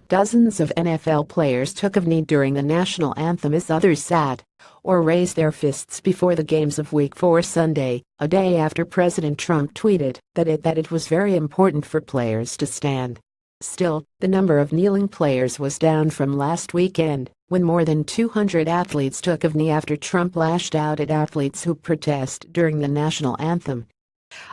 Dozens of NFL players took a knee during the national anthem as others sat or raised their fists before the games of Week 4 Sunday, a day after President Trump tweeted that it was very important for players to stand. Still, the number of kneeling players was down from last weekend, when more than 200 athletes took a knee after Trump lashed out at athletes who protest during the national anthem.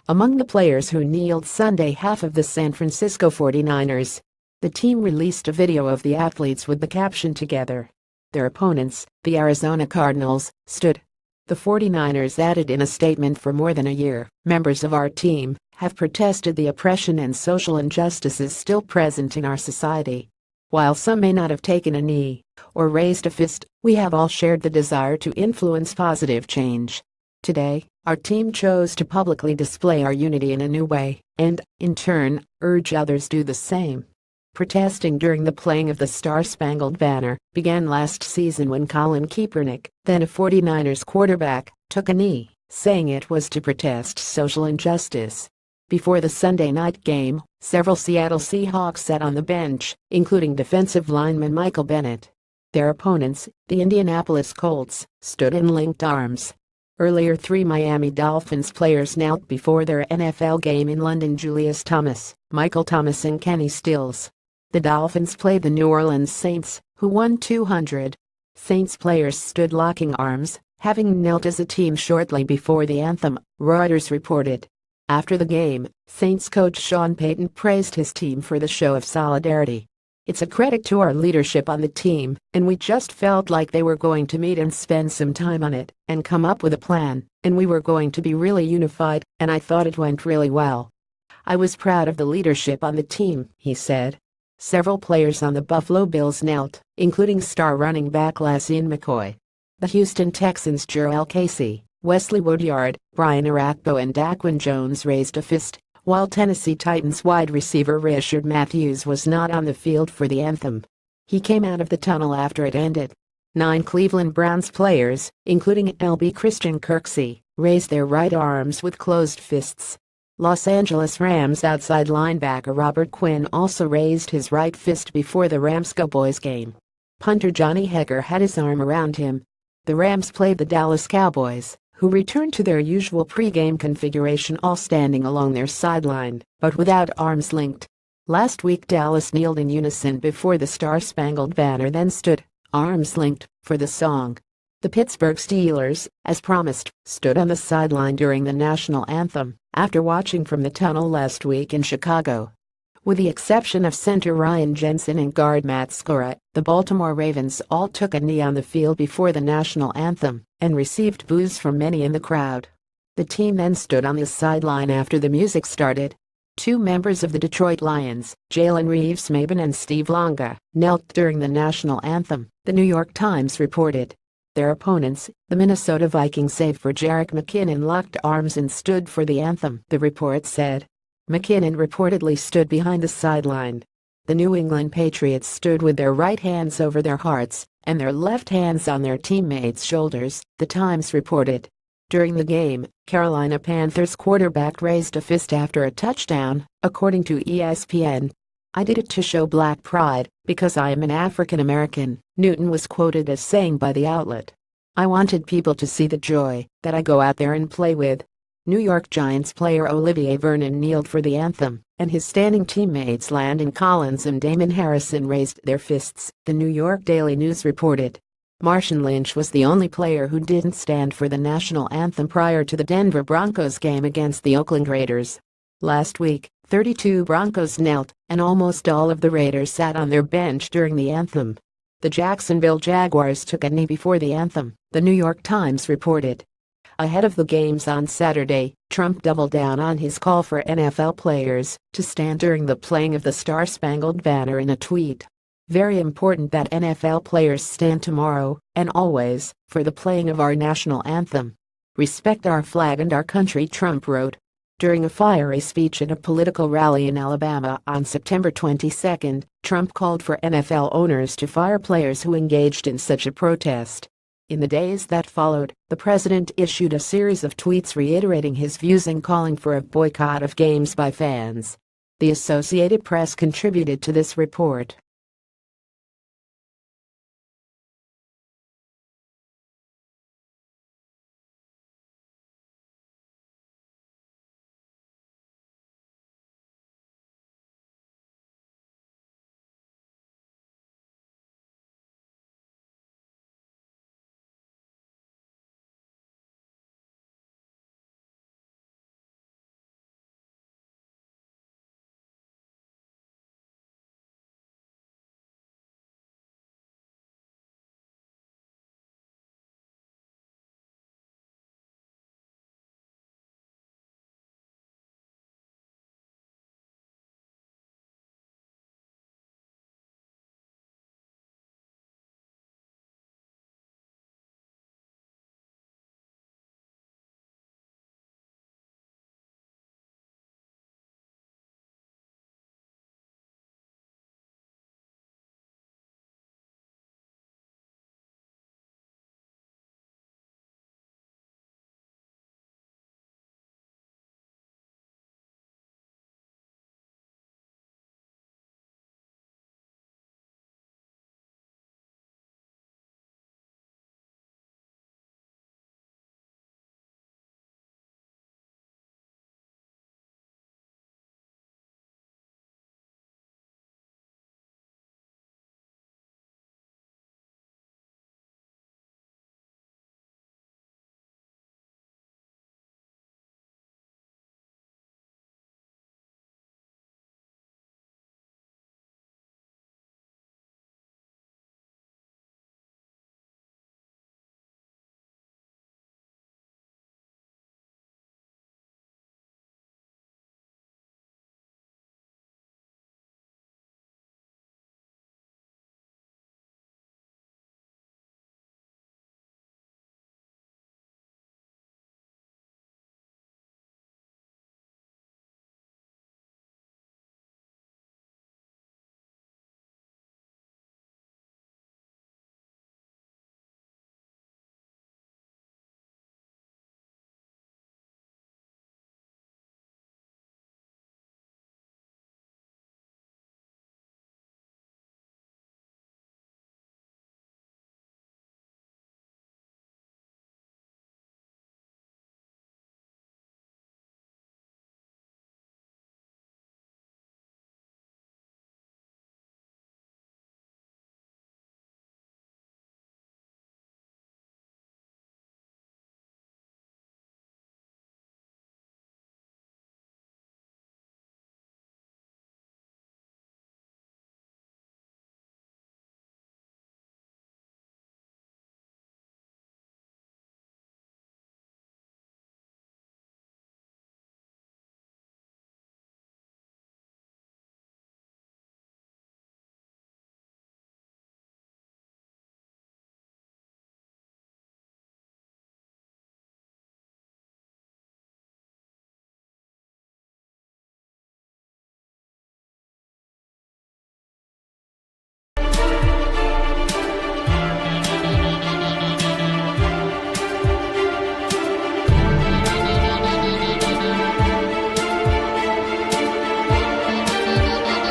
Among the players who kneeled Sunday, half of the San Francisco 49ers. The team released a video of the athletes with the caption "Together." Their opponents, the Arizona Cardinals, stood. The 49ers added in a statement, "For more than a year, members of our team have protested the oppression and social injustices still present in our society. While some may not have taken a knee or raised a fist, we have all shared the desire to influence positive change. Today, our team chose to publicly display our unity in a new way and, in turn, urge others to do the same." Protesting during the playing of the Star-Spangled Banner began last season when Colin Kaepernick, then a 49ers quarterback, took a knee, saying it was to protest social injustice. Before the Sunday night game, several Seattle Seahawks sat on the bench, including defensive lineman Michael Bennett. Their opponents, the Indianapolis Colts, stood and linked arms. Earlier, 3 Miami Dolphins players knelt before their NFL game in London: Julius Thomas, Michael Thomas and Kenny Stills. The Dolphins played the New Orleans Saints, who won 200. Saints players stood locking arms, having knelt as a team shortly before the anthem, Reuters reported. After the game, Saints coach Sean Payton praised his team for the show of solidarity. "It's a credit to our leadership on the team, and we just felt like they were going to meet and spend some time on it and come up with a plan, and we were going to be really unified, and I thought it went really well. I was proud of the leadership on the team," he said. Several players on the Buffalo Bills knelt, including star running back LaShawn McCoy. The Houston Texans' Jurrell Casey, Wesley Woodyard, Brian Orakpo and Daquan Jones raised a fist, while Tennessee Titans wide receiver Rishard Matthews was not on the field for the anthem. He came out of the tunnel after it ended. 9 Cleveland Browns players, including LB Christian Kirksey, raised their right arms with closed fists. Los Angeles Rams outside linebacker Robert Quinn also raised his right fist before the Rams Cowboys game. Punter Johnny Hekker had his arm around him. The Rams played the Dallas Cowboys, who returned to their usual pre-game configuration, all standing along their sideline, but without arms linked. Last week, Dallas kneeled in unison before the Star-Spangled Banner, then stood, arms linked, for the song. The Pittsburgh Steelers, as promised, stood on the sideline during the national anthem, after watching from the tunnel last week in Chicago. With the exception of center Ryan Jensen and guard Matt Skura, the Baltimore Ravens all took a knee on the field before the national anthem and received boos from many in the crowd. The team then stood on the sideline after the music started. 2 members of the Detroit Lions, Jalen Reeves-Maybin and Steve Longa, knelt during the national anthem, the New York Times reported. Their opponents, the Minnesota Vikings save for Jerick McKinnon, locked arms and stood for the anthem, the report said. McKinnon reportedly stood behind the sideline. The New England Patriots stood with their right hands over their hearts and their left hands on their teammates' shoulders, the Times reported. During the game, Carolina Panthers quarterback raised a fist after a touchdown, according to ESPN. "I did it to show black pride, because I am an African American," Newton was quoted as saying by the outlet. "I wanted people to see the joy that I go out there and play with." New York Giants player Olivier Vernon kneeled for the anthem, and his standing teammates Landon Collins and Damon Harrison raised their fists, the New York Daily News reported. Marshawn Lynch was the only player who didn't stand for the national anthem prior to the Denver Broncos game against the Oakland Raiders. Last week, 32 Broncos knelt, and almost all of the Raiders sat on their bench during the anthem. The Jacksonville Jaguars took a knee before the anthem, the New York Times reported. Ahead of the games on Saturday, Trump doubled down on his call for NFL players to stand during the playing of the Star-Spangled Banner in a tweet. "Very important that NFL players stand tomorrow, and always, for the playing of our national anthem. Respect our flag and our country," Trump wrote. During a fiery speech at a political rally in Alabama on September 22, Trump called for NFL owners to fire players who engaged in such a protest. In the days that followed, the president issued a series of tweets reiterating his views and calling for a boycott of games by fans. The Associated Press contributed to this report.